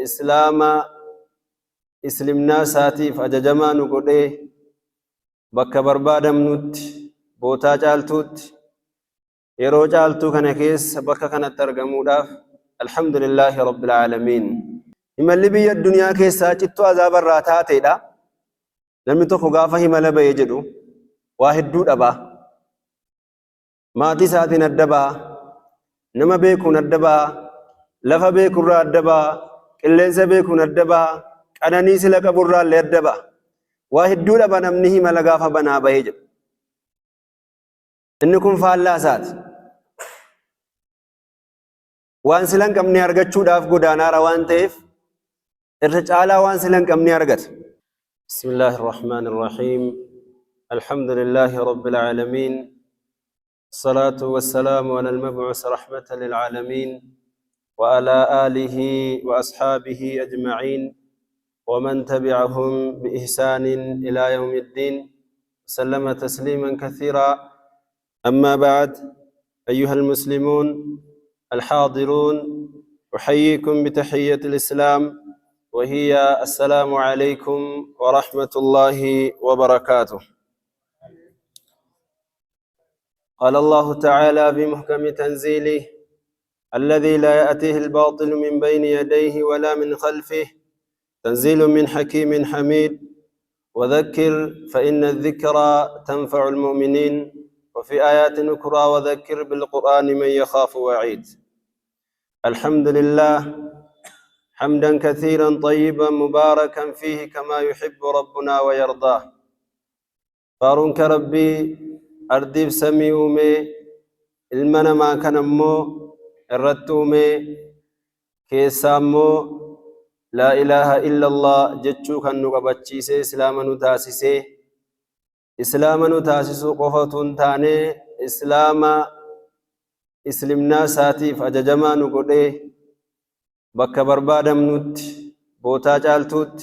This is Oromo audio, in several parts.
إسلاما إسلمنا ساتيف أججما نقوده بك بربادا منوت بوتا جالتوت يرو جالتو كان كيس بك كانت ترقموداف الحمد لله رب العالمين إما اللي بي الدنيا كيسا جتو عذاب الراتاتي دا لم يتخو غافه ملبا يجدو واحد دود أبا ماتي ساتين الدبا نما بيكون الدبا لفا بيكون را الدبا قلنسا بيكون الدبا قناني سلك برا اللي الدبا واحد دود أبا نمنه ملغافه بنا بيجد إنكم فالاسات وان سلن كمني أرغتشو داف قدانا روان تيف ارتجالا وان سلن كمني أرغت بسم الله الرحمن الرحيم الحمد لله رب العالمين الصلاة والسلام على المبعوث رحمة للعالمين وعلى آله وأصحابه أجمعين ومن تبعهم بإحسان إلى يوم الدين سلم تسليما كثيرا أما بعد أيها المسلمون الحاضرون أحييكم بتحية الإسلام وهي السلام عليكم ورحمة الله وبركاته قال الله تعالى بمحكم تنزيله الذي لا يأتيه الباطل من بين يديه ولا من خلفه تنزيل من حكيم حميد وذكر فإن الذكرى تنفع المؤمنين وفي آيات أخرى وذكر بالقرآن من يخاف وعيد الحمد لله حمدا كثيرا طيبا مباركا فيه كما يحب ربنا ويرضاه فارونك ربي أرديف سميومي المنا ما كان مو الرتومي كيسامو لا إله إلا الله جتشو كان نقبتشيسي إسلاما نتاسسي إسلاما نتاسسو قفتون تاني إسلاما إسلمنا ساتيف أججما نقوده بك بربادا منوت بوتا جالتوت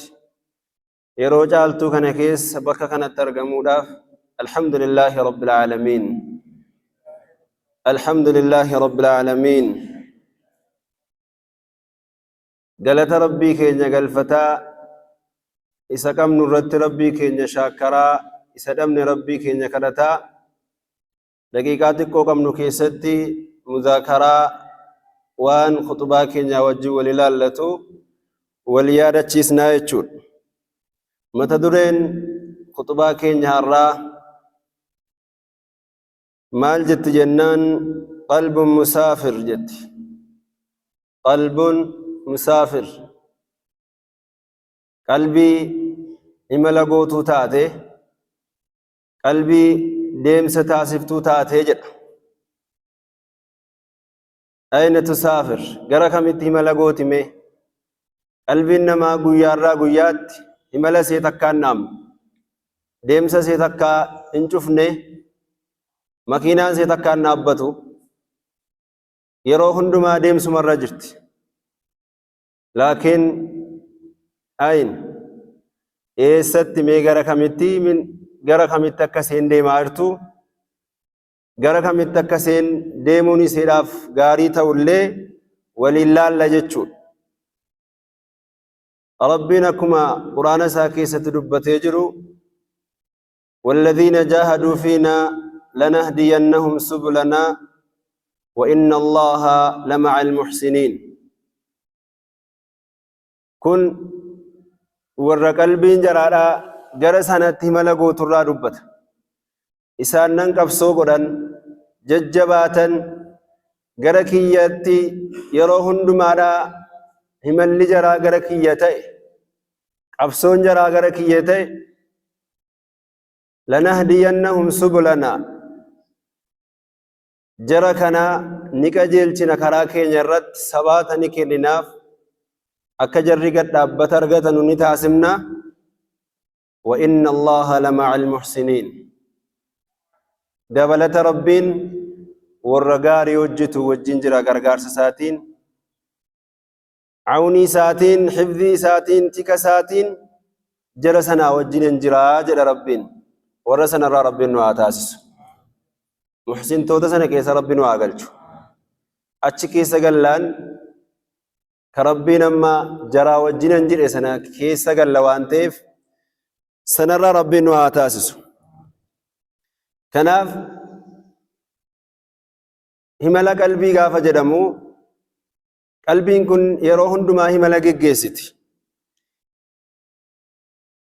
يرو جالتو كان كيس بك كانت ترقموداف الحمد لله رب العالمين الحمد لله رب العالمين قالت ربي كينيا قلفتا إسا كم نرد ربي كينيا شاكرا إسا دمن ربي كينيا كرتا دقيقاتك كم نكيستي مذاكرة وان خطبا كينيا وجه وللالتو وليادة چيسنا يچود متدرين خطبا كينيا الرا مال جت جنان قلب مسافر جت قلب مسافر قلبي إملا قوتو تاتي قلبي ديم ستاسفتو تاتي جت أين تسافر غرا كمتي إملا قوتي مي قلبي إنما قيارا قيات إملا سيتكا نام ديم سيتكا انشفني مكينان سيتكا نابتو يرو هندما ديم سمر جرت لكن أين ست مي غرا كمتي من غرا كمتي كسين دي مارتو غرا كمتي كسين ديموني سيراف غاري تولي ولله لجچو ربنا كما قرآن ساكي ستدبت يجرو والذين جاهدوا فينا لنهدينهم سبلنا وإن الله لمع المحسنين كن ور قلبين جرادا جرسانت ملغو ترى دبت إسان ننقبسو قدن ججباتن غركياتي يرو هندمادا همل جرا غركياتي قبسون جرا غركياتي لنهدينهم سبلنا جركنا نكجلچنا كراكين يرت سبات نكلناف أكجر قد أبت أرغتن نتاسمنا وإن الله لمع المحسنين دبلت ربين والرقار يوجتو والجنجر غرغار ساتين عوني ساتين حفظي ساتين تك ساتين جرسنا وجنن جرا جر ربين ورسنا ربين واتاسس محسن توتا سنة كيس ربين واقلچو أچ كيس قلان كربين أما جرى وجنا جل سنة كيس قال لوانتيف سنرى ربنا واتاسس كناف هملا قلبي غاف جدمو قلبين كن يروهن دما هملا جيسيتي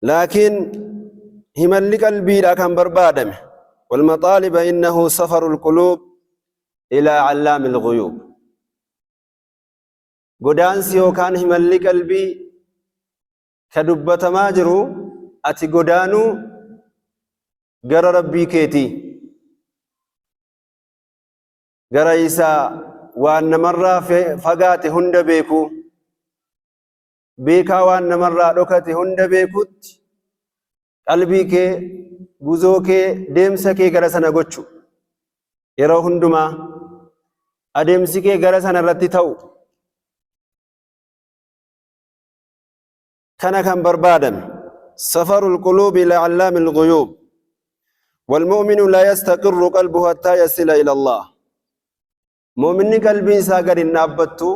لكن همل قلبي لا كان بربادم والمطالب إنه سفر القلوب إلى علام الغيوب قدان سيو كان همل قلبي كدبت ماجرو أتي قدانو غر ربي كيتي غر إيسا وأن مرة فقات هند بيكو بيكا وأن مرة ركت هند بيكوت قلبي كي غزو كي ديمسا كي غر سنة غوچو يرو هندما أديمسي كي غر سنة رتي تاو كان بربادا سفر القلوب إلى علام الغيوب والمؤمن لا يستقر قلبه حتى يصل إلى الله مؤمن قلبي ساقر النابتو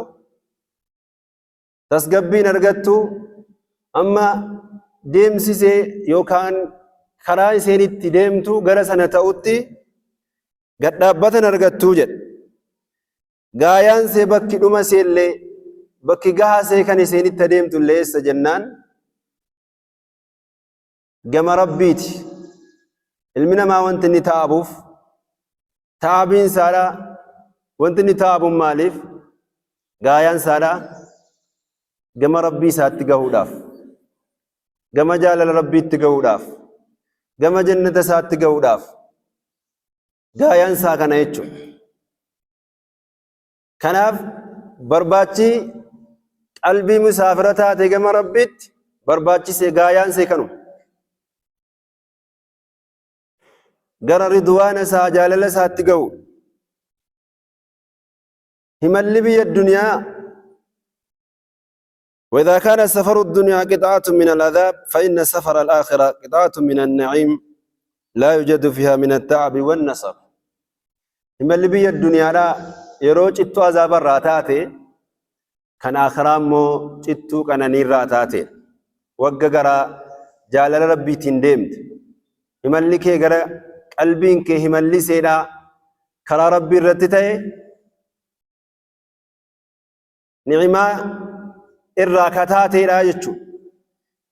تسقبين أرغتو أما ديمسي سي يوكان خراي سينيت ديمتو غرسنا تاوتي قد نابتن أرغتو جد غايان سي بكي دوما سيلي بكي غاها سي كان سينيت ديمتو ليس جنان قم ربيتي المنا ما وانتني تابوف تابين سارا وانتني تابو ماليف غايان سارا قم ربي سات تقهوداف قم جالل ربي تقهوداف قم جنة سات تقهوداف غايان ساكنا يتشو كناف برباچي قلبي مسافرتات قم ربيت برباچي سي غايان سي كنو غر رضوان سا جالل سات تقهو همل بي الدنيا وإذا كان سفر الدنيا قطعة من العذاب فإن سفر الآخرة قطعة من النعيم لا يوجد فيها من التعب والنصب همل بي الدنيا لا يروج اتو عذاب الراتاتي كان آخرام مو اتو كان نير راتاتي وققرا جالل ربي تندمت همل كي غرا قلبين كي همل سيدا كرا ربي رتتاي نعمة الراكتاتي لا يجو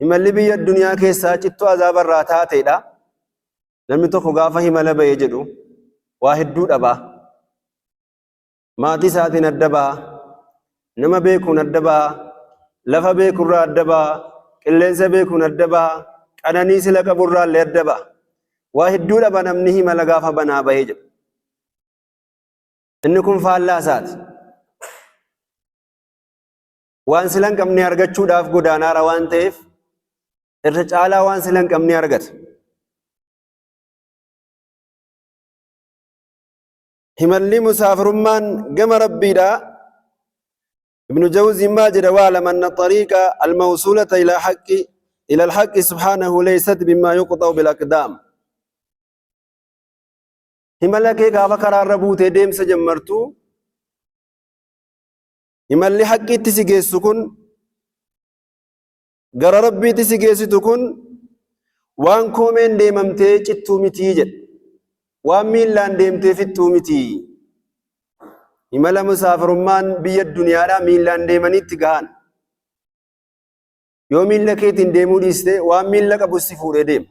همل بي الدنيا كيسا اتو عذاب الراتاتي لا لم تخو غافة همل بيجدو واحد دود أبا ماتي ساتين الدبا نما بيكون الدبا لفا بيكون را الدبا قلنس بيكون الدبا قناني سلك برا اللي الدبا واحد دود أبا نمنه ملغافة بنا بيجد إنكم فاللاسات وان سلن كم نيارغت شو داف قدانا روان تيف الرجالة وان سلن كم نيارغت همالي مسافرمان قم ربي دا ابن جوزي ماجد وعلم أن الطريق الموصولة إلى الحق سبحانه ليست بما يقطع بالأقدام همالكي قابا قرار ربوت ديم سجمرتو همالي حقي تسيقيسو كن قرار ربي تسيقيسو كن وان كومين ديممتي چتو متيجد وامين لان ديمتي في التومتي إمالا مسافرمان بي الدنيا لا مين لان ديماني تقهان يومين لكيتين ديمو ديسته وامين لك أبو السفور ديم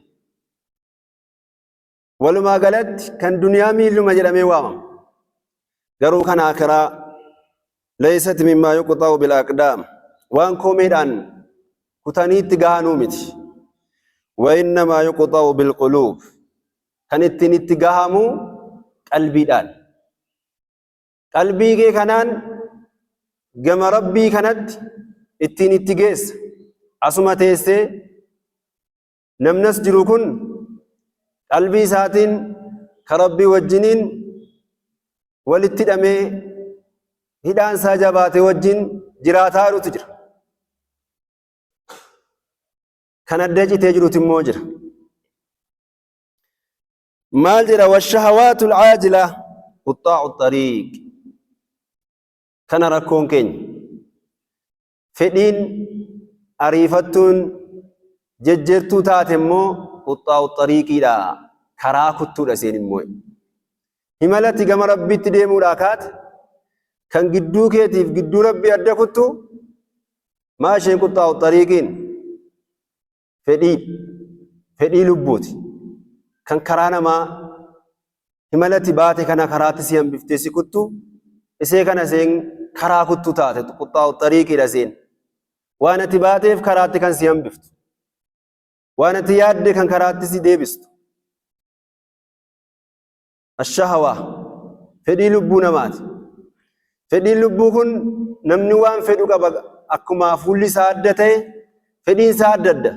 ولما قالت كان دنيا مين لما جرمي وامم قروا كان آخرا ليست مما يقطع بالأقدام وان كوميدان كتاني تقهانو متي وإنما يقطع بالقلوب kan ittiin itti gahamu qalbiidhaan qalbii kee kanaan gama rabbii kanatti ittiin itti geessa asuma teessee namnas jiru kun qalbii isaatiin ka rabbii wajjiniin walitti hidhamee hidhaan isaa jabaate wajjin jiraataa jirutu jira kan adda citee jirutu immoo jira مالجرا والشهوات العاجلة قطاع الطريق كان ركون كين fedhiin ariifattuun jejjertuu taate immoo quxxaa'u xariiqiidha, karaa kuttuudha seen immoo. Himalatti gama rabbiitti deemuudhaa kaate kan gidduu keetiif gidduu rabbii adda kuttu maa isheen quxxaa'u xariiqiin fedhii lubbuuti. Kan karaa namaa himalatti baate kana karaatti si hambiftee si kuttu isee kana seen karaa kuttu taate quxxaa'u xariiqiidha seen. Waan ati baateef karaatti kan si hambiftu, waan ati yaadde kan karaatti si deebistu. Ashahawaa fedhii lubbuu namaati. Fedhiin lubbuu kun namni waan fedhu qaba, akkuma fuulli isaa adda ta'e fedhiin isaa adda adda.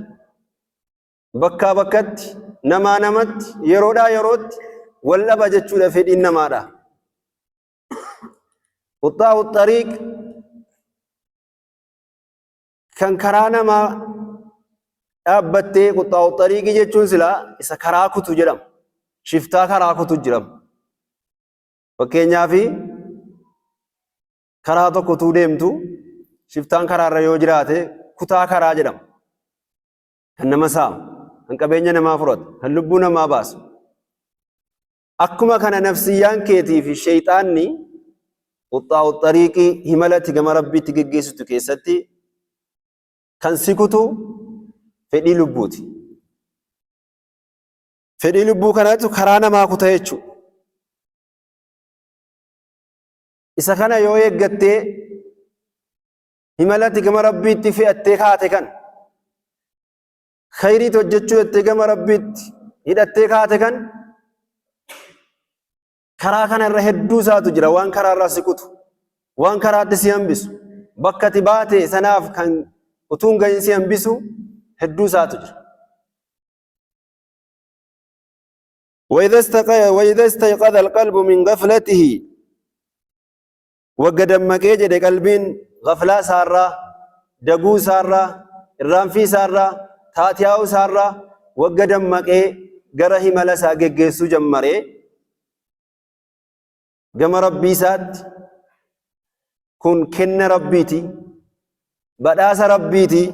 Bakkaa bakkatti, namaa namatti, yeroodhaa yerootti wal dhaba jechuudha fedhiin namaadha. Quxxaa'u xariiq kan karaa namaa dhaabbattee quxxaa'u xariiqii jechuun silaa isa karaa kutu jedhama. Shiftaa karaa kutu jedhama. Fakkeenyaaf karaa tokko utuu deemtu shiftaan karaarra yoo jiraate kutaa karaa jedhama. Kan nama saamu, kan qabeenya namaa fudhatu, kan lubbuu namaa baasu. Akkuma kana nafsiyyaan keetii fi sheeyxaanni quxxaa'u xariiqii himalatti gama rabbiitti geggeessitu keessatti kan si kutu fedhii lubbuuti. Fedhii lubbuu kanatu karaa namaa kuta jechuudha. Isa kana yoo eeggattee himalatti gama rabbiitti fe'attee kaate kan khayriit hojjechuu jettee gama rabbiitti hidhattee kaate kan karaa kanarra hedduu isaatu jira. Waan karaarraa si kutu, waan karaatti si hambisu, bakka ati baate sanaaf kan utuun gahin si hambisu hedduu isaatu jira. وإذا استيقظ القلب من غفلته وقدمكي جد قلبين غفلا سارة دقو سارة الرانفي سارة تاتياو سارة وقدمكي قره ملسا قيسو جمري قم ربي سات كن كن ربيتي بداس ربيتي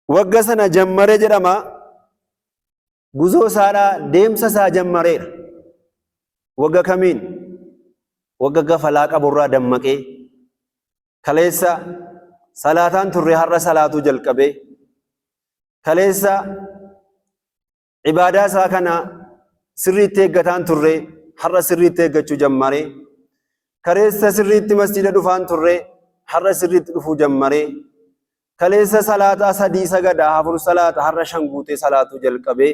وقسنا جمري جرما guzoo isaadhaa deemsa isaa jammareera. Wagga kamiin? Wagga gafalaa qaburraa dammaqee kaleessa salaataan turre har'a salaatuu jalqabee kaleessa ibaadaa isaa kana sirriitti eeggataan turre har'a sirriitti eeggachuu jammaree kaleessa sirriitti masjida dhufaan turre har'a sirriitti dhufuu jammaree kaleessa salaataa 3 sagadaa 4 salaata har'a 5 guutee salaatuu jalqabee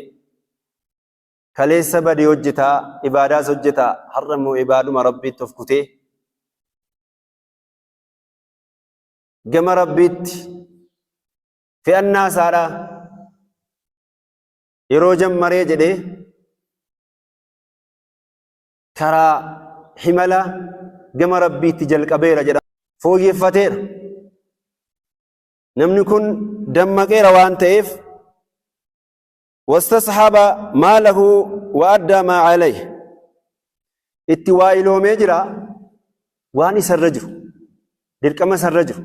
kaleessa badii hojjetaa ibaadaas hojjetaa har'a immoo ibaaduma rabbiitti of kutee gama rabbiitti fe'annaa isaadhaa yeroo jammaree jedhee karaa himala gama rabbiitti jalqabeera jedha. Fooyyeffateera. Namni kun dammaqeera waan ta'eef واستصحب ماله وأدى ما عليه اتوائلو ميجرا واني سرجر دلقما سرجر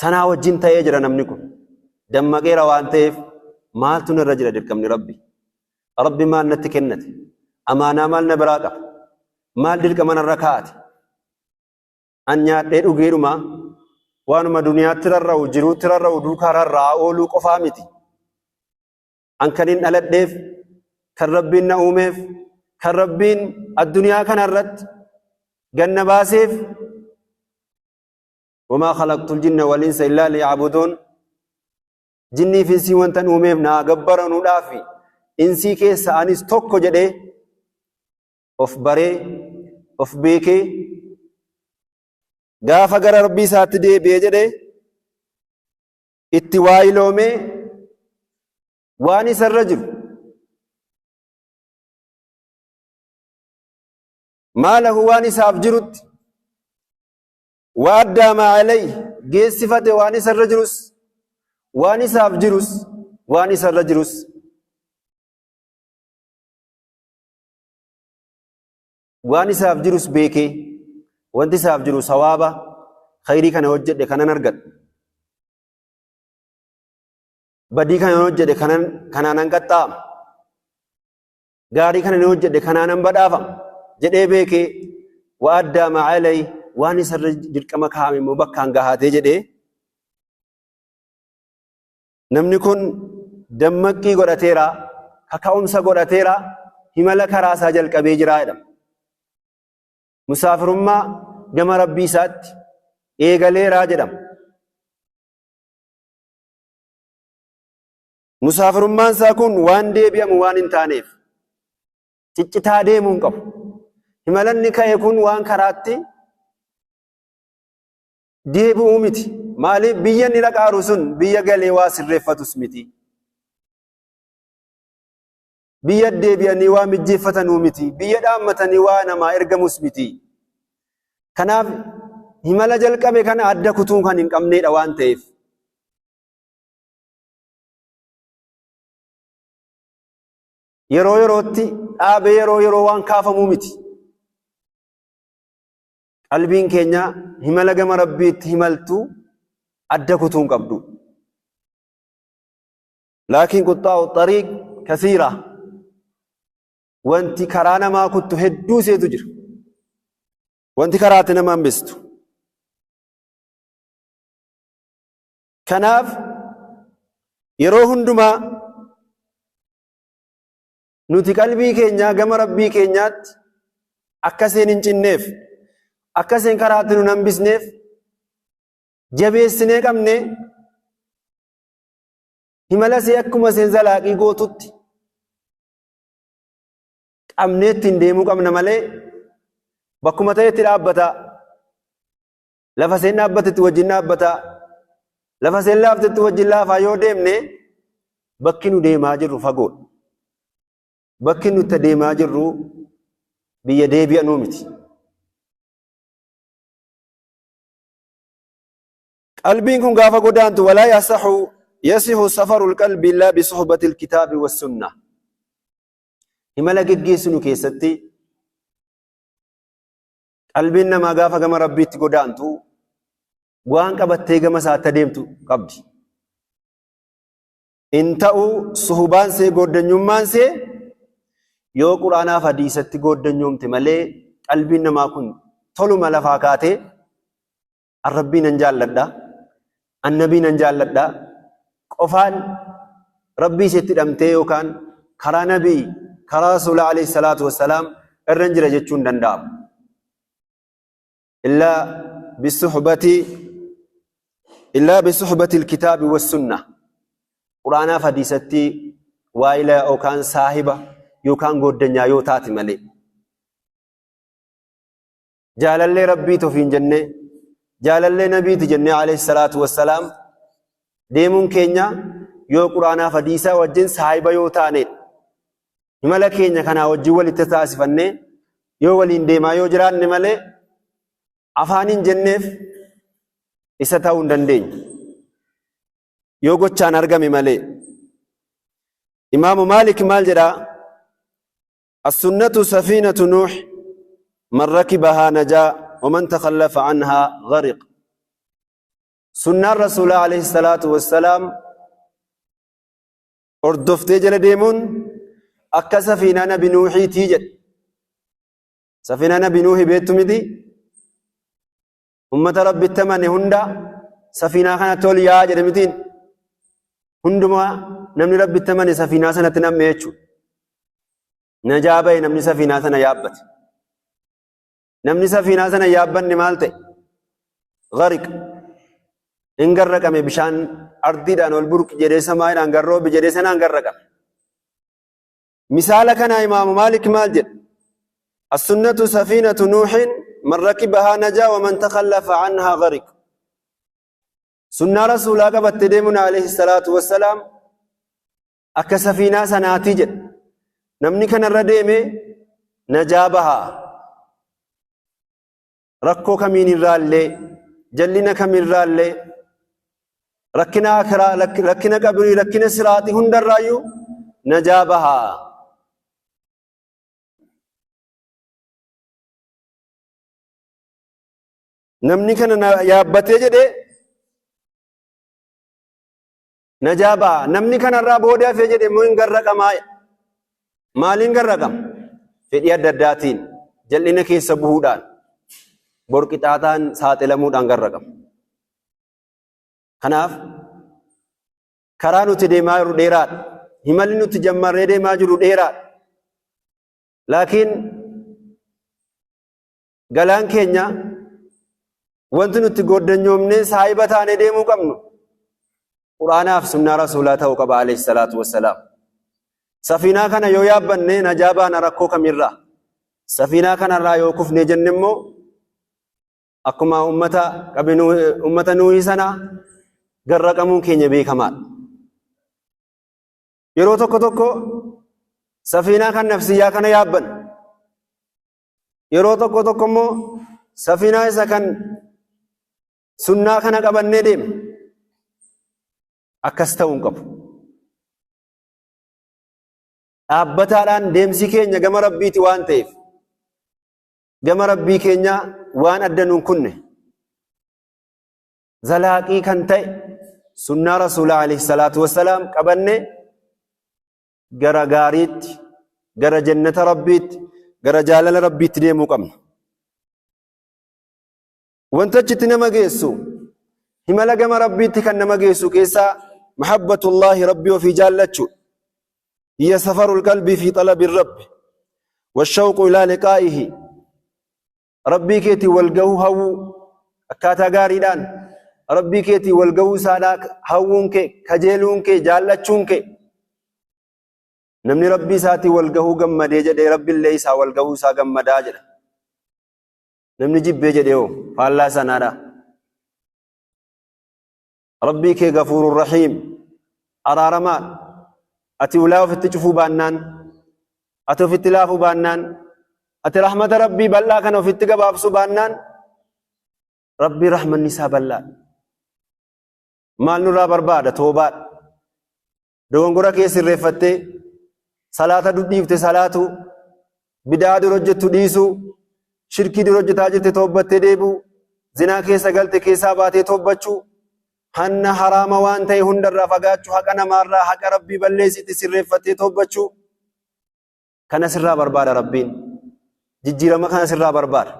سنا وجين تيجرا نمنكم دمقيرا وانتيف مالتون الرجل دلقم ربي ما نتكنت أمانا مال نبراقب مال دلقما الركات أن ياتيرو غيرو ما وانما دنيا تررو جرو تررو دوكا ررا أولو قفامتي an kanin dhaladheef kan rabbiin na uumeef kan rabbiin addunyaa kanarratti ganna baaseef wamaa khalaqtul jinna wal insa illaa liya'buduun jinnii fi insii wantan uumeef naa gabbaranuudhaaf insii keessa anis tokko jedhee of baree of beekee gaafa gara rabbii isaatti deebi'ee jedhee itti waayiloomee واني سرجل ما له واني سافجرت وأدى ما عليه جيس صفته واني سرجلس واني سافجرس واني سرجلس واني سافجرس بيكي wanti isaaf jiru sawaaba khayrii kana hojjedhe kanan argadha badii kana hojjedhe kanaanan qaxxaama gaarii kana hojjedhe kanaanan badhaafama jedhee beekee wa'addaa ma'alay waan isarra dirqama kaa'ame immoo bakkaan gahaatee jedhee namni kun dammaqii godhateera kaka'umsa godhateera himala karaa isaa jalqabee jira jedhama musaafirummaa gama rabbii isaatti eegaleeraa jedhama musaafirummaan isaa kun waan deebi'amu waan hin taaneef ciccitaa deemuu hin qabu himalanni ka'e kun waan karaatti deebi'uu miti maaliif biyya inni dhaqaaru sun biyya galee waa sirreeffatus miti biyya deebi'anii waa mijjeeffatanuu miti biyya dhaammatanii waa namaa ergamus miti kanaaf himala jalqabe kana adda kutuun kan hin qabneedha waan ta'eef yeroo yerootti dhaabee yeroo waan kaafamuu miti qalbiin keenya himala gama rabbiitti himaltu adda kutuun qabdu laakiin quxxaa'u xariiq kasiira wanti karaa namaa kuttu hedduu seetu jira wanti karaatti nama hambistu kanaaf yeroo hundumaa nuti qalbii keenya gama rabbii keenyaatti akkaseen hin cinneef akkaseen karaatti nu hambisneef jabeessinee qabne himala see akkuma seen zalaaqii gootutti qabnee ittiin deemuu qabna malee bakkuma ta'etti dhaabbata lafa seen dhaabbatetti wajjin dhaabbata lafa seen laaftetti wajjin laafaa yoo deemne bakki nu deemaa jirru fagoodha bakki nuti deemaa jirru biyya deebi'anuu miti qalbiin kun gaafa godaantu walaa yasihu safarul qalbi illaa bisuhbatil kitaabi wassunnah himala geggeessinu keessatti qalbiin namaa gaafa gama rabbiitti godaantu waan qabattee gama isaatti adeemtu qabdi in ta'u suhubaan see gooddanyummaan see yoo quraanaaf hadiisatti gooddanyoomte malee qalbiin namaa kun toluma lafaa kaatee rabbii nan jaalladha annabii nan jaalladha qofaan rabbii isetti hidhamtee yookaan karaa nabii karaa rasuulaa alayhi salaatu wassalaam irran jira jechuun danda'amu illaa bisuhbati alkitaabi wassunnah quraanaaf hadiisatti waa'ila yookaan saahiba yookaan gooddanyaa yoo taate malee jaalallee rabbii tofiin jennee jaalallee nabiiti jennee alayhi salaatu wassalaam deemuun keenya yoo quraanaaf hadiisaa wajjin saahiba yoo taanedha himala keenya kanaa wajjin walitti taasifannee yoo waliin deemaa yoo jiraanne malee afaaniin jenneef isa ta'uu hin dandeenyu yoo gochaan argame malee imaamu maalik maal jedhaa السنة سفينة نوح من ركبها نجا ومن تخلف عنها غرق سنة الرسول عليه الصلاة والسلام أردفت جل ديمون أكا سفينة نبي نوحي تيجد سفينة نبي نوحي بيت مدي أمة رب التمن هندا سفينة كانت تولي يا جرمتين هندما نمني رب التمن سفينة سنة نم يجو نجابه نمني سفينة سنة يابت نمني سفينة سنة يابن نمالته غرق انغرق امي بشان أرضي دان والبرك جري سماين انغرو بجري سنة انغرق مثال كان إمام مالك مالجد السنة سفينة نوح من ركبها نجا ومن تخلف عنها غرق سنة رسول الله قبت ديمنا عليه الصلاة والسلام أكا سفينة سناتي جد نمني كان الرديمي نجابها ركو كمين الرالي جلنا كمين الرالي ركنا أكرا ركنا قبري ركنا سراتي هندر رايو نجابها namni kana yaabbatee jedhe najaaba namni kanarraa booda hafee jedhe immoo hin garraqamaa maaliin garraqama fedhii adda addaatiin jal'ina keessa bu'uudhaan borqixaataan saaxilamuudhaan garraqama kanaaf karaa nuti deemaa jiru dheeraadha himalli nuti jammarree deemaa jiru dheeraadha laakiin galaan keenya wanti nuti goddanyoomnee saahiba taanee deemuu qabnu quraanaaf sunnaa rasuulaa ta'uu qaba alayhi salaatu wassalaam safiinaa kana yoo yaabbanne najaa baana rakkoo kamirraa safiinaa kanarraa yoo kufnee jenne immoo akkuma ummata nuuhii sana garraqamuun keenya beekamaadha yeroo tokko tokko safiinaa kan nafsiyyaa kana yaabban yeroo tokko tokko immoo safiinaa isa kan sunnaa kana qabannee deema akkas ta'uun qabu dhaabbataadhaan deemsi keenya gama rabbiiti waan ta'eef gama rabbii keenya waan adda nuun kunne zalaaqii kan ta'e sunnaa rasuulaa alayhi salaatu wassalaam qabannee gara gaariitti gara jannata rabbiitti gara jaalala rabbiitti deemuu qabna wanta achitti nama geessu himala gama rabbiitti kan nama geessu keessaa mahabbatullaahi rabbii ofii jaallachuu hiya safarul qalbii fi talabi rabbi washawqu ilaa liqaa'ihi rabbii keetii walgahuu hawwuu akkaataa gaariidhaan rabbii keetii walgahuu isaadhaa hawwuun kee kajeeluun kee jaallachuun kee namni rabbii isaatii walgahuu gammadee jedhee rabbiillee isaa walgahuu isaa gammadaa jedha namni jibbee jedhee hoo faallaa sanaadha rabbii kee gafuurun rahiim araaramaa ati ulaa ofitti cufuu baannaan ati ofitti laafuu baannaan ati rahmata rabbii bal'aa kana ofitti gabaabsuu baannaan rabbii rahmanni isaa bal'aa maal nurraa barbaada toobaadha dogongora kee sirreeffattee salaata dhiifte salaatu bidaa dur hojjettu dhiisuu shirkii dur hojjetaa jirte toobbattee deebuu zinaa keessa galte keessaa baatee toobbachuu hanna haraama waan ta'e hundarraa fagaachuu haqa namaarraa haqa rabbii balleessitti sirreeffattee toobbachuu kana sirraa barbaada rabbiin jijjiirama kana sirraa barbaada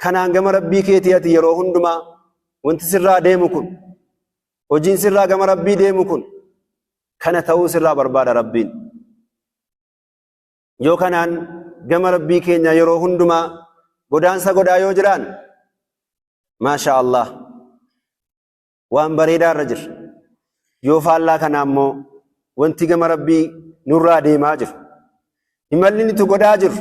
kanaan gama rabbii keetii ati yeroo hundumaa wanti sirraa deemu kun hojiin sirraa gama rabbii deemu kun kana ta'uu sirraa barbaada rabbiin yoo kanaan gama rabbii keenya yeroo hundumaa godaansa godhaa yoo jiraan maasha Allah waan bareedaa irra jira yoo faallaa kanaa immoo wanti gama rabbii nurraa deemaa jiru imalli nuti godhaa jiru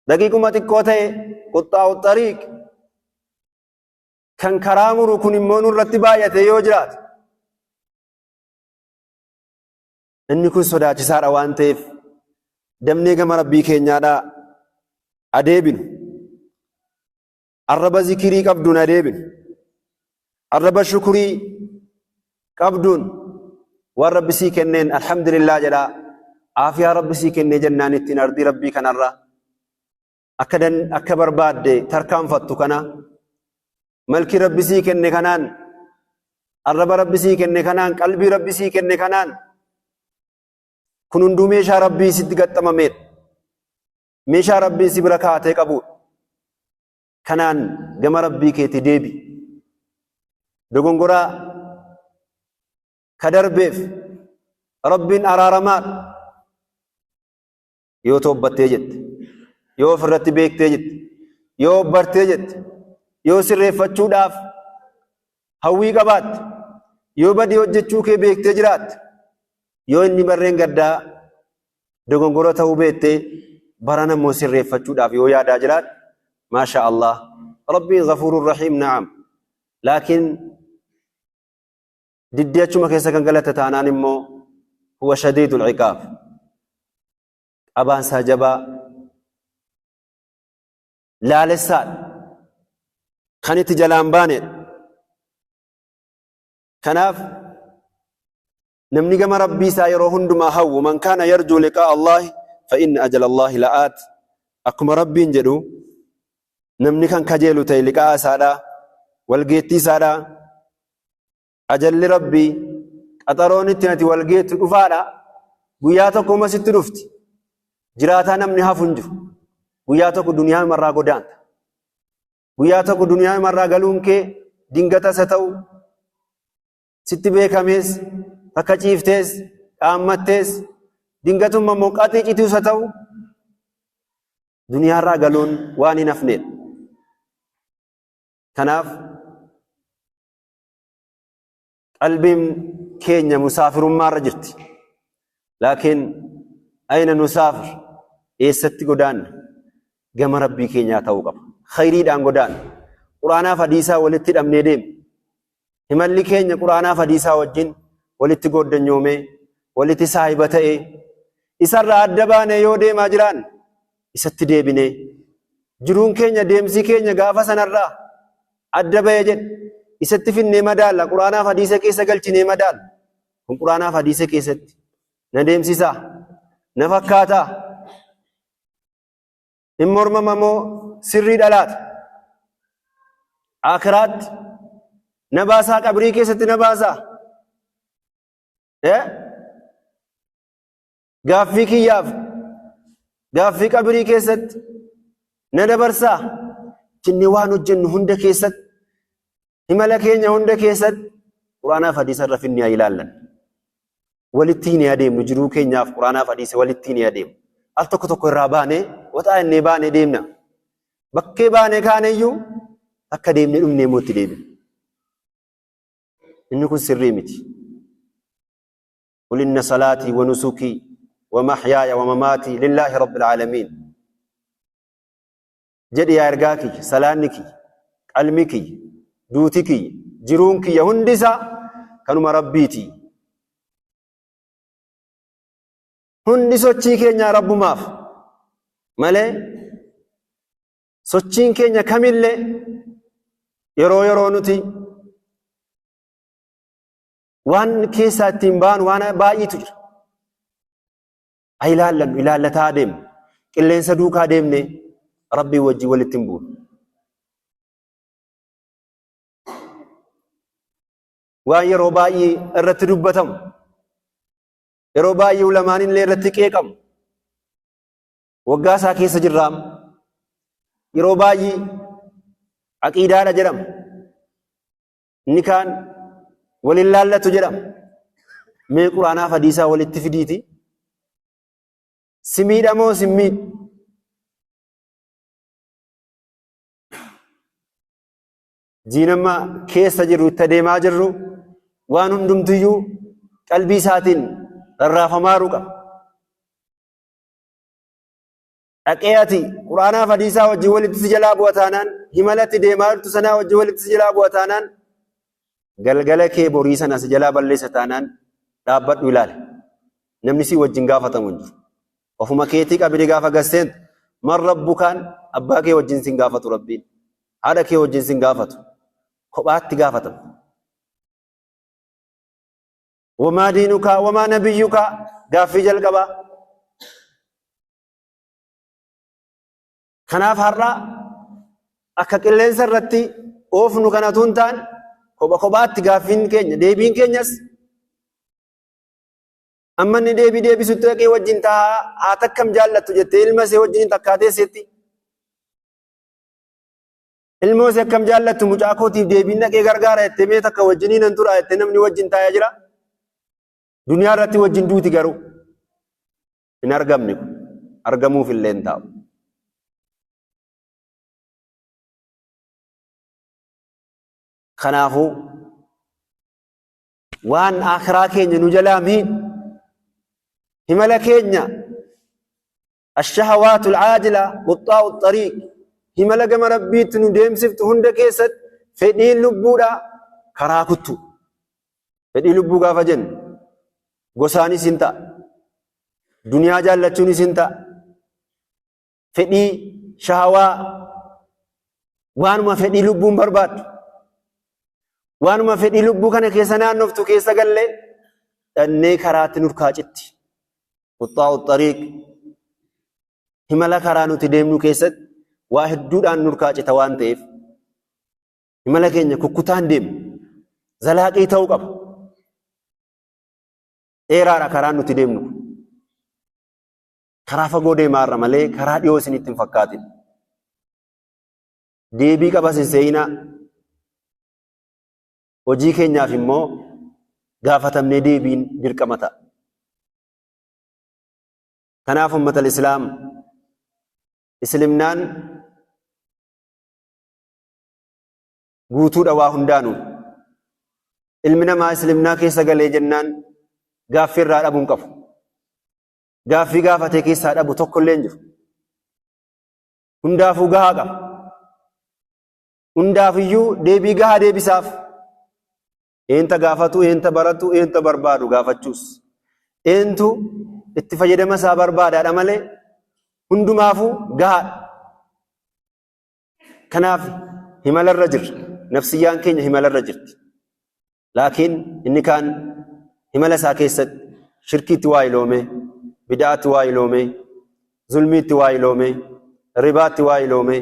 daqiiquma xiqqoo ta'e quxxaa'u xariiq kan karaa muru kun immoo nurratti baay'ate yoo jiraate inni kun sodaachisaadha waan ta'eef damnee gama rabbii keenyaadhaa adeebinu arraba zikirii qabduun adeebinu arraba shukurii qabduun waan rabbi sii kenneen alhamdulillah jedhaa aafiyaa rabbi sii kennee jennaan ittiin ardii rabbii kanarraa akka barbaadde tarkaanfattu kana malki rabbi sii kenne kanaan arraba rabbi sii kenne kanaan qalbii rabbi sii kenne kanaan kun hunduu meeshaa rabbii sitti gaxxamameedha meeshaa rabbii si bira kaatee qabuudha kanaan gama rabbii keetii deebi dogongoraa ka darbeef rabbiin araaramaadha yoo toobbattee jette yoo ofirratti beektee jette yoo bartee jette yoo sirreeffachuudhaaf hawwii qabaatte yoo badii hojjechuu kee beektee jiraatte yoo inni barreen gaddaa dogongora ta'uu beettee bara namoo sirreeffachuudhaaf yoo yaadaa jiraat maasha Allah rabbiin ghafuurun rahiim na'am laakiin diddi achuma keessa kan galata taanaan immoo huwa shadiidul ciqaab abaansaa jabaa laalessaadha kan itti jalaan baaneedha kanaaf namni gama rabbii isaa yeroo hundumaa hawwu man kaana yarjuu liqaa Allaahi fa inna ajala Allaahi la'aat akkuma rabbiin jedhu namni kan kajeelu ta'e liqaa isaadha walgeettii isaadha ajalli rabbii qaxaroon itti ati walgeettu dhufaadha guyyaa tokko masitti dhufti jiraataa namni hafu hin jiru guyyaa tokko duniyaa marraa godaanta guyyaa tokko duniyaa marraa galuun kee dingata isa ta'u sitti beekamees akka ciiftees dhaammattees dingatumma immoo qaxii cituu isa ta'u duniyaa irraa galuun waan hin hafneedha. Kanaaf qalbiin keenya musaafirummaa irra jirti. Laakiin ayna nusaafir eessatti godaanna gama rabbii keenyaa ta'uu qaba. Khayriidhaan godaanna. Quraanaaf hadiisaa walitti hidhamnee deemna. Himalli keenya quraanaaf hadiisaa wajjin walitti goddanyoomee walitti saahiba ta'ee isarraa adda baanee yoo deemaa jiraan isatti deebinee jiruun keenya deemsi keenya gaafa sanarraa adda ba'ee jedhe isatti finnee madaalla quraanaaf hadiisa keessa galchinee madaalla kun quraanaaf hadiisa keessatti na deemsisaa na fakkaataa hin mormamamoo sirrii dhalaata akiraatti na baasaa qabrii keessatti na baasaa gaaffii kiyyaaf gaaffii qabrii keessatti na dabarsaa jennee waan hojjennu hunda keessatti himala keenya hunda keessatti quraanaaf hadiisa irra finnee haa ilaallan walitti hin adeemnu jiruu keenyaaf quraanaaf hadiisa walitti hin adeemnu al tokko tokko irraa baanee waxaa innee baanee deemna bakkee baanee kaaneyyuu akka deemnee dhumnee mootti deebina inni kun sirrii miti qul inna salaatii wa nusukii wa mahyaaya wa mamaatii lillaahi rabbil aalamiin jedhi yaa ergaa kiyya salaanni kiyya qalmi kiyya duuti kiyya jiruun kiyya hundi isaa kanuma rabbiiti hundi sochii keenyaa rabbumaaf malee sochiin keenya kamillee yeroo nuti waan keessaa ittiin baanu waan baay'eetu jira haa ilaallannu ilaallataa deemnu qilleensa duukaa deemne rabbii wajjin walitti hin buunu waan yeroo baay'ee irratti dubbatamu yeroo baay'ee ulamaan illee irratti qeeqamu waggaa isaa keessa jirraam yeroo baay'ee aqiidaadha jedhama inni kaan walin laallatu jedhama mee quraanaaf hadiisaa walitti fidiiti simiidha moo simmiidha jiinamma keessa jirru itti adeemaa jirru waan hundumtiyyuu qalbii isaatiin rarraafamaaruu qaba dhaqee ati quraanaaf hadiisaa wajjin walitti si jalaa bu'a taanaan himalatti deemaa jirtu sanaa wajjin walitti si jalaa bu'a taanaan galgala kee borii sana si jalaa balleessa taanaan dhaabbadhu ilaale namni si wajjin gaafatamu hin jiru ofuma keetii qabdee gaafa gasseentu man rabbukaan abbaa kee wajjin sin gaafatu rabbiin haadha kee wajjin sin gaafatu kophaatti gaafatamu wamaa diinukaa wamaa nabiyyukaa gaaffii jalqabaa kanaaf har'a akka qilleensa irratti oofnu kanatu hin taane kophaatti gaaffiin keenya deebiin keenyas amma inni deebisutti dhaqee wajjin haa takkam jaallattu jettee ilma isee wajjin takkaateessetti ilmoo isee akkam jaallattu mucaa kootiif deebiin dhaqee gargaara jettee mee takka wajjiniin hin tura jettee namni wajjin taa'aa jira duniyaa irratti wajjin duuti garuu hin argamne argamuuf illee hin taa'u. Kanaafuu waan akhiraa keenya nu jalaa miin himala keenya الشهوات العاجلة قطاع الطريق himala gama rabbiitti nu deemsiftu hunda keessatti fedhiin lubbuudha karaa kuttu fedhii lubbuu gaafa jennu gosaanis hin ta'a duniyaa jaallachuunis hin ta'a fedhii shahawaa waanuma fedhii lubbuun barbaaddu waanuma fedhii lubbuu kana keessa naannoftu keessa gallee dhannee karaatti nurkaacitti quxaa'u xariiq himala karaa nuti deemnu keessatti waa hedduudhaan nurkaa cita waan ta'eef imala keenya kukkutaan deemu zalaaqii ta'uu qaba. Dheeraadha karaan nuti deemnu karaa fagoo deemaarra malee karaa dhiyoo isinitti hin fakkaatin. Deebii qabas hin seenaa. Hojii keenyaaf immoo gaafatamnee deebiin dirqama ta'a. Kanaaf ummatal islaam islimnaan guutuudha waa hundaanuu. Ilmi namaa islimnaa keessa galee jennaan gaaffii irraa dhabuun qabu. Gaaffii gaafatee keessaa dhabu tokko illee hin jiru. Hundaafuu gahaa qaba. Hundaafiyyuu deebii gahaa deebisaaf. Eenta gaafatu, eenta baratu, eenta barbaadu gaafachuus. Eentu itti fayyadama isaa barbaadaadha malee hundumaafuu gahaadha. Kanaaf himalarra jirra. Nafsiyyaan keenya himalarra jirti. Laakiin inni kaan himala isaa keessatti shirkiitti waa iloome, bid'aatti waa iloome, zulmiitti waa iloome, ribaatti waa iloome,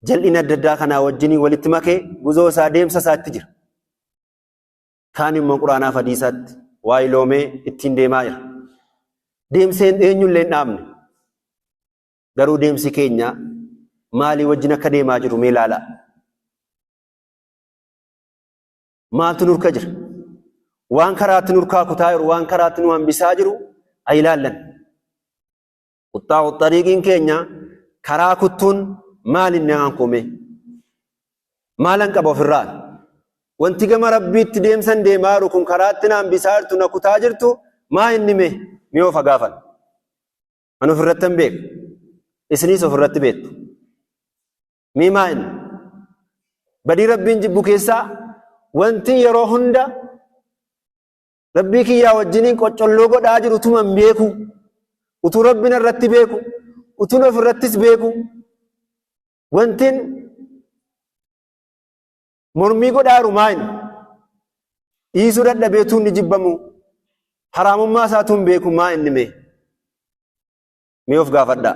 jal'ina adda addaa kanaa wajjinii walitti makee guzoo isaa deemsa isaatti jira. Kaan immoo quraanaaf hadiisaatti waa iloomee ittiin deemaa jira. Deemseen eenyullee hin dhaabne. Garuu deemsi keenya maalii wajjin akka deemaa jiru mee ilaalaa. Maaltu nurka jira? Waan karaatti nurkaa kutaa jiru, waan karaatti nu hambisaa jiru haa ilaallan. Quxxaa'u xariiqiin keenya karaa kuttuun maal inni hanqume? Maalan qaba ofirraa? Wanti gama rabbiitti deemsan deemaa jiru kun karaatti na hambisaa jirtu na kutaa jirtu maa inni mee of gaafan? Ani ofirratti hin beeku. Isinis ofirratti beektu. Mee maa inni? Badii rabbiin jibbu keessaa wanti yeroo hunda rabbii kiyyaa wajjiniin qoccolloo godhaa jiru utuma hin beeku, utuu rabbiin irratti beeku, utuu ofirrattis beeku, wantiin mormii godhaa jiru maa inni? Dhiisuu dadhabeetuun ni jibbamu, haraamummaa isaatuun beeku maa inni mee of gaafadhaa.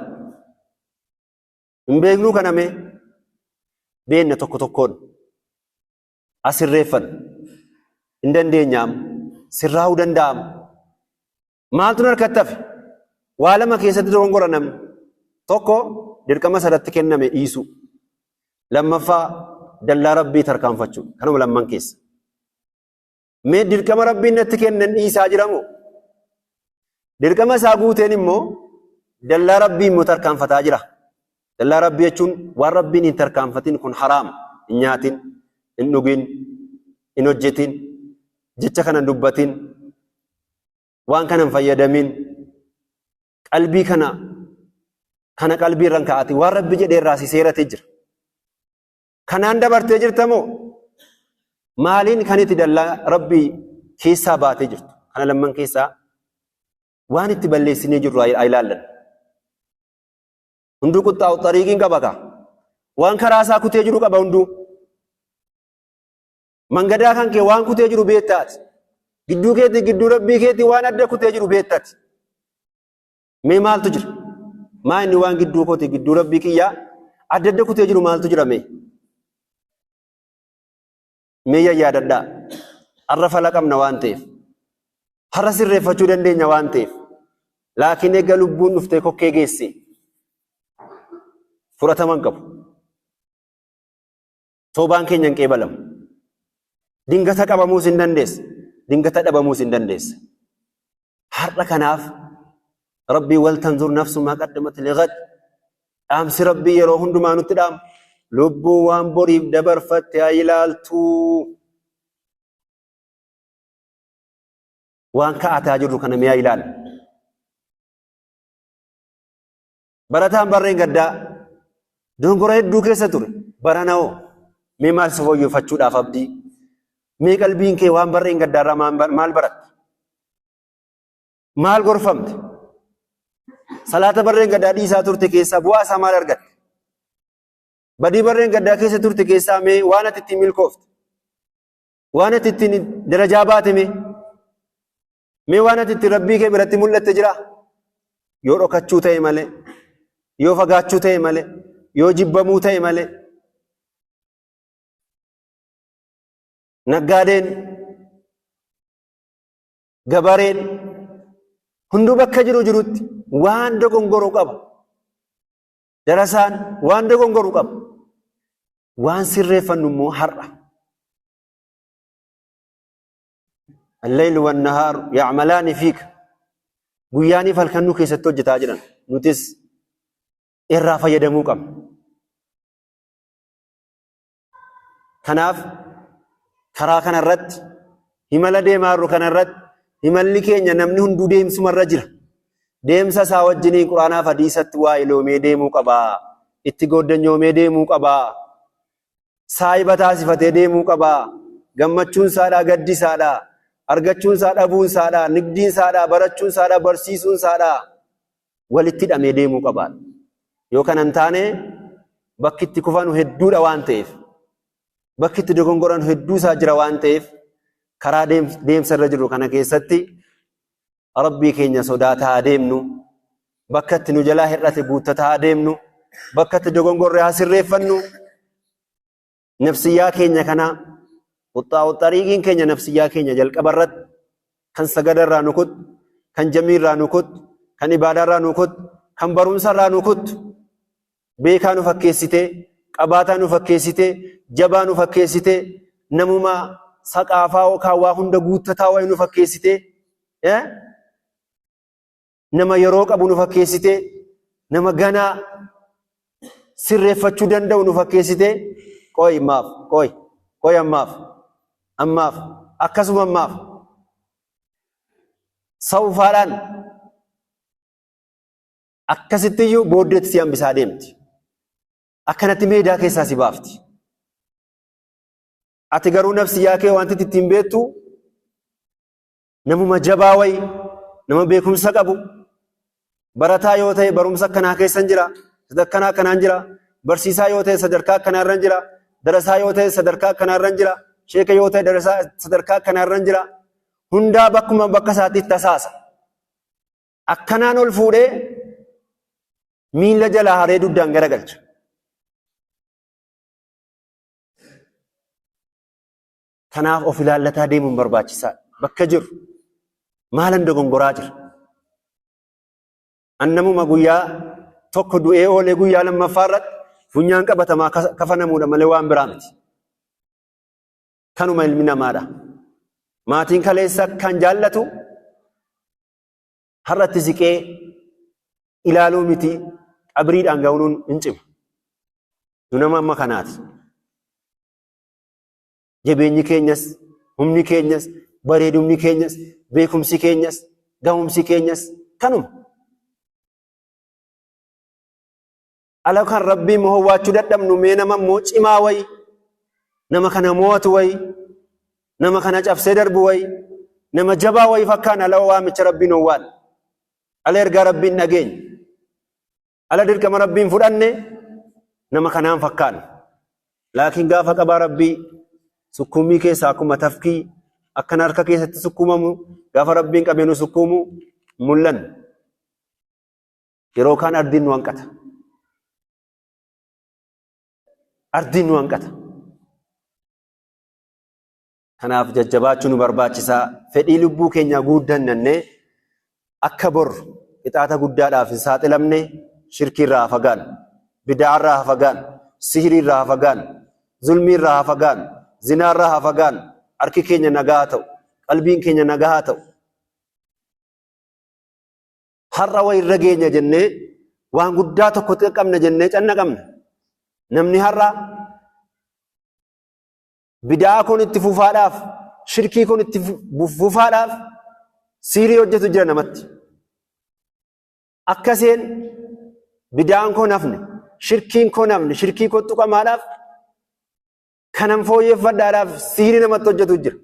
Hin beeknuu kana mee beenna tokko tokkoon asirreeffan hin dandeenyaam sirraa'uu danda'am. Maaltu harkatti hafe? Waa lama keessatti dogongora namni tokko dirqama sadatti kenname dhiisu, lammaffaa dallaa rabbii tarkaanfachuu. Kanuma lamman keessa mee dirqama rabbiin natti kennan dhiisaa jiramu? Dirqama isaa guuteen immoo dallaa rabbii immoo tarkaanfataa jira. Dallaa rabbii jechuun waan rabbiin hin tarkaanfatin kun haraam, hin nyaatin, hin dhugin, hin hojjetin, jecha kana dubbatin, waan kana hin fayyadamin, qalbii kana qalbii irraan kaa'ati waan rabbi jedhee irraa si seeratee jira. Kanaan dabartee jirta moo maaliin kan itti dallaa rabbii keessaa baatee jirtu? Kana lamman keessaa waan itti balleessinee jirru haa ilaallan. Hunduu quxxaa'u xariiqiin qaba kaa. Waan karaa isaa kutee jiru qaba hunduu. Mangadaa kan kee waan kutee jiru beektaati. Gidduu keetii gidduu rabbii keetii waan adda kutee jiru beektaati. Mee maaltu jira? Maa inni waan gidduu kooti gidduu rabbii kiyyaa adda adda kutee jiru maaltu jira mee? Mee yaadadhaa. Har'a fala qabna waan ta'eef. Har'a sirreeffachuu dandeenya waan ta'eef. Laakiin eega lubbuun dhuftee kokkee geesse. Fudhataman qabu. Toobaan keenya hin qeebalamu. Dingata qabamuus hin dandeessa. Dingata dhabamuus hin dandeessa. Har'a kanaaf rabbii wal tanzur nafsu maa qaddamat lighad. Dhaamsi rabbii yeroo hundumaa nutti dhaamu. Lubbuu waan boriif dabarfatte haa ilaaltu. Waan ka'ataa jirru kana mee haa ilaalu. Barataan barreen gaddaa dogongora hedduu keessa ture. Barana'oo mee maal si fooyyeffachuudhaaf abdii? Mee qalbiin kee waan barreen gaddaarraa maal baratte? Maal gorfamte? Salaata barreen gaddaa dhiisaa turte keessaa bu'aa isaa maal argatte? Badii barreen gaddaa keessa turte keessaa mee waan ati ittiin milkoofte? Waan ati ittiin darajaa baate mee waan ati ittiin rabbii kee biratti mul'atte jira? Yoo dhokachuu ta'e malee, yoo fagaachuu ta'e malee, yoo jibbamuu ta'e malee. Naggaadeen, gabareen hunduu bakka jirutti waan dogongoruu qaba. Darasaan waan dogongoruu qaba. Waan sirreeffannu immoo har'a. الليل والنهار يعملان فيك guyyaanii falkannu keessatti hojjetaa jiran nutis irraa fayyadamuu qabna. Kanaaf karaa kanarratti himala deemaa jirru kanarratti himalli keenya namni hunduu deemsumarra jira. Deemsa isaa wajjiniin quraanaaf hadiisatti waa iloomee deemuu qabaa. Itti gooddanyoomee deemuu qabaa. Saayiba taasifatee deemuu qabaa. Gammachuun isaadhaa gaddi isaadhaa. Argachuun isaa dhabuun isaadhaa. Nigdiin isaadhaa. Barachuun isaadhaa. Barsiisuun isaadhaa. Walitti hidhamee deemuu qabaa. Yoo kana hin taane bakki itti kufanu hedduudha waan ta'eef. Bakki itti dogongoran hedduu isaa jira waan ta'eef karaa deemsa irra jiru kana keessatti rabbii keenya sodaataa deemnu. Bakka itti nu jalaa hir'ate guuttataa deemnu. Bakka itti dogongorre haa sirreeffannu. Nafsiyyaa keenya kana xariiqiin keenya nafsiyyaa keenya jalqaba irratti kan sagadarraa nu kuttu, kan jamiirraa nu kuttu, kan ibaadaarraa nu kuttu, kan barumsarraa nu kuttu, beekaa nu fakkeessitee, qabaataa nu fakkeessitee, jabaa nu fakkeessitee, namuma saqaafaa yookaan waa hunda guuttataa wayii nu fakkeessitee, nama yeroo qabu nu fakkeessitee, nama ganaa sirreeffachuu danda'u nu fakkeessitee, qoy maaf, qoy ammaaf, akkasuma ammaaf. Sawufaadhaan akkasittiyyuu booddeetti si hambisaa deemti. Akkanatti meedaa keessaa si baafti. Ati garuu nafsiyyaa kee wanti ittiin beektu namuma jabaa wayi, nama beekumsa qabu, barataa yoo ta'e barumsa akkanaa keessan jira, sadarkaa akkanaan jira, barsiisaa yoo ta'e sadarkaa akkanaarran jira, darasaa yoo ta'e sadarkaa akkanaarran jira, sheeka yoo ta'e darasaa sadarkaa akkanaarran jira. Hundaa bakkuma bakka isaatiif tasaasa. Akkanaan ol fuudhee miila jalaa haree duddaan garagalcha. Kanaaf of ilaallataa deemuun barbaachisaadha. Bakka jiru maalan dogongoraa jira. Annamuma guyyaa tokko du'ee oolee guyyaa lammaffaa irratti funyaan qabatamaa kafanamuudha malee waan biraa miti. Kanuma ilmi namaadha. Maatiin kaleessa kan jaallatu har'atti siqee ilaaluu miti qabriidhaan ga'uun hin cimu. Nu nama amma kanaati. Jabeenyi keenyas, humni keenyas, bareedumni keenyas, beekumsi keenyas, gahumsi keenyas kanuma. Ala kan rabbii mohowwaachuu dadhabnu mee nama immoo cimaa wayi, nama kana mo'atu wayi, nama kana cabsee darbu wayi, nama jabaa wayi fakkaan ala waamicha rabbiin owwaan. Ala ergaa rabbiin dhageenya. Ala dirqama rabbiin fudhanne nama kanaan fakkaan. Laakiin gaafa qabaa rabbii sukkuumii keessaa akkuma tafkii akkan harka keessatti sukkuumamu gaafa rabbiin qabeenu sukkuumu mul'an. Yeroo kaan ardiin nu hanqata. Ardiin nu hanqata. Kanaaf jajjabaachuu nu barbaachisaa. Fedhii lubbuu keenya guuddannee akka bor qixaata guddaadhaaf hin saaxilamne shirkiirraa hafagaan, bidaarraa hafagaan, sihiriirraa hafagaan, zulmiirraa hafagaan, zinaarraa hafagaan, harki keenya nagaa ta'u, qalbiin keenya nagaa ta'u. Har'a waa irra geenya jennee waan guddaa tokko qabna jennee cannaqamna. Namni har'a bidaa kun itti fufaadhaaf, shirkii kun itti fufaadhaaf sihirii hojjetu jira namatti. Akkaseen bidaan kun hafne, shirkiin kun hafne, shirkii kun tuqamaadhaaf kanan fooyyeffadhaadhaaf sihirii namatti hojjetu jira.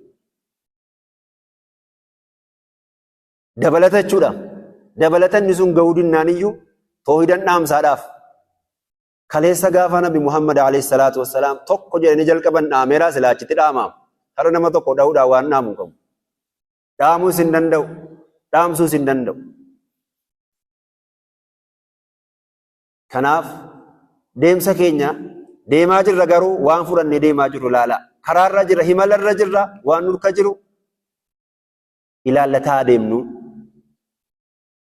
Dabalata jechuudha. Dabalatanni sun gahuu dinnaan iyyuu toohidan dhaamsaadhaaf. Kaleessa gaafa Nabi Muhammad alayhi salaatu wassalaam tokko jedhanii jalqaban dhaameeraa silaachitti dhaamaam. Har'a nama tokko dhahuudhaan waan dhaamu qabu. Dhaamuus hin danda'u. Dhaamsuus hin danda'u. Kanaaf deemsa keenya deemaa jirra garuu waan fudhannee deemaa jiru ilaala. Karaarra jirra, himalarra jirra, waan nurka jiru ilaallataa deemnu.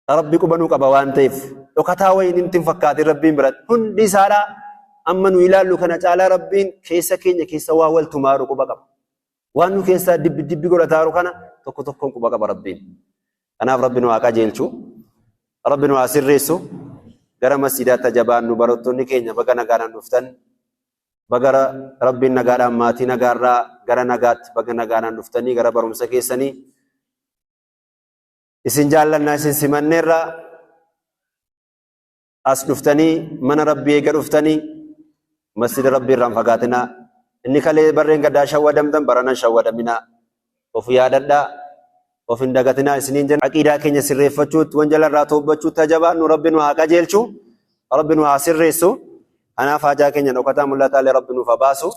Rabbi qubanuu qaba waan ta'eef dhokataa wayiin intin fakkaatin rabbiin biratti hundi isaadhaa amma nu ilaallu kana caalaa rabbiin keessa keenya keessa waa wal tumaaru quba qaba. Waan nu keessaa dibbi godhataaru kana tokko tokkoon quba qaba rabbiin. Kanaaf rabbi nu haa qajeelchu, rabbi nu haa sirreessu. Gara masjidaatti jabaannu barattoonni keenya baga nagaadhaan dhuftan, baga rabbiin nagaadhaan maatii nagaarraa gara nagaatti baga nagaadhaan dhuftanii gara barumsa keessanii isin jaallannaa isin simanneerraa as dhuftanii mana rabbii eega dhuftanii masjida rabbii irraan fagaatinaa. Inni kalee barreen gaddaa shawwadamtan baranan shawwadaminaa. Of yaadadhaa, of hin dagatinaa isiniin jenna. Aqiidaa keenya sirreeffachuutti wanjalarraa toobbachuutti jabaannu. Rabbi nu haa qajeelchu, rabbi nu haa sirreessu. Anaaf haajaa keenya dhokataa mul'ataalee rabbi nuuf haa baasu.